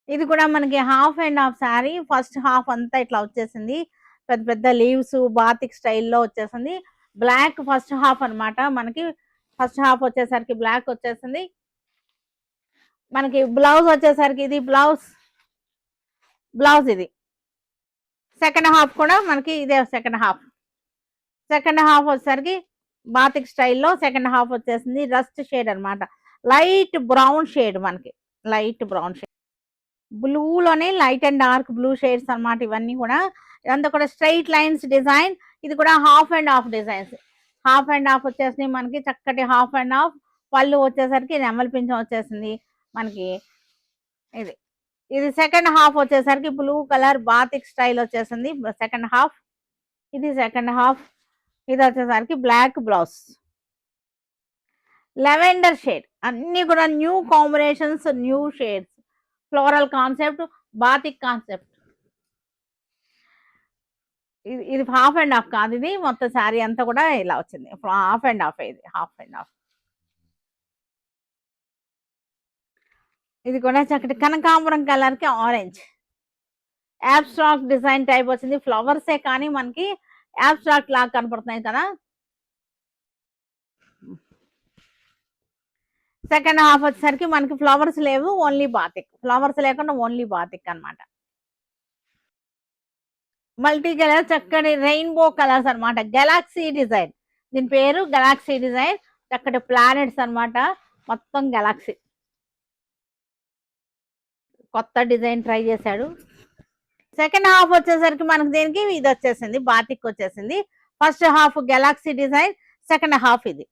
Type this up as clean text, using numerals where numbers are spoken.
ఇది కూడా మనకి half and half sari. First half అంతా ఇట్లా వచ్చేసింది. పెద్ద పెద్ద లీవ్స్ బాతిక్ స్టైల్లో వచ్చేసింది. బ్లాక్ ఫస్ట్ హాఫ్ అన్నమాట. మనకి ఫస్ట్ హాఫ్ వచ్చేసరికి బ్లాక్ వచ్చేసింది. మనకి బ్లౌజ్ వచ్చేసరికి ఇది బ్లౌజ్ ఇది. సెకండ్ హాఫ్ కూడా మనకి ఇదే సెకండ్ హాఫ్. సెకండ్ హాఫ్ వచ్చేసరికి బాతిక్ స్టైల్లో సెకండ్ హాఫ్ వచ్చేసింది. రస్ట్ షేడ్ అన్నమాట. లైట్ బ్రౌన్ షేడ్ మనకి. Light brown shade. బ్లూలోనే light and dark blue shades అన్నమాట ఇవన్నీ కూడా. ఇదంతా కూడా స్ట్రైట్ లైన్స్ డిజైన్. ఇది కూడా half and half designs. Half and half వచ్చేసింది మనకి. చక్కటి హాఫ్ అండ్ హాఫ్. పళ్ళు వచ్చేసరికి నెమలి పింఛం వచ్చేసింది మనకి. ఇది ఇది సెకండ్ హాఫ్ వచ్చేసరికి బ్లూ కలర్ బాతిక్ స్టైల్ వచ్చేసింది సెకండ్ హాఫ్. ఇది సెకండ్ హాఫ్. ఇది వచ్చేసరికి బ్లాక్ బ్లౌజ్. Lavender shade. అన్ని కూడా new combinations, new shades. Floral concept, batik concept. ఇది హాఫ్ అండ్ హాఫ్ కాదు, ఇది మొత్తం శారీ అంతా కూడా ఇలా వచ్చింది. Half and half. ఇది హాఫ్ అండ్ హాఫ్. ఇది కూడా చక్కటి కనకాంబరం కలర్ కి ఆరెంజ్ యాబ్స్ట్రాక్ట్ డిజైన్ టైప్ వచ్చింది. ఫ్లవర్సే కానీ మనకి యాబ్స్ట్రాక్ట్ లాగా కనపడుతున్నాయి కదా. సెకండ్ హాఫ్ వచ్చేసరికి మనకి ఫ్లవర్స్ లేవు, ఓన్లీ బాతిక్. ఫ్లవర్స్ లేకుండా ఓన్లీ బాతిక్ అన్నమాట. మల్టీ కలర్ చక్కటి రెయిన్బో కలర్స్ అన్నమాట. Galaxy design. దీని పేరు గెలాక్సీ డిజైన్. చక్కటి ప్లానెట్స్ అన్నమాట. మొత్తం గెలాక్సీ. కొత్త డిజైన్ ట్రై చేశాడు. సెకండ్ హాఫ్ వచ్చేసరికి మనకి దీనికి ఇది వచ్చేసింది బాతిక్ వచ్చేసింది. First half Galaxy design, second half ఇది.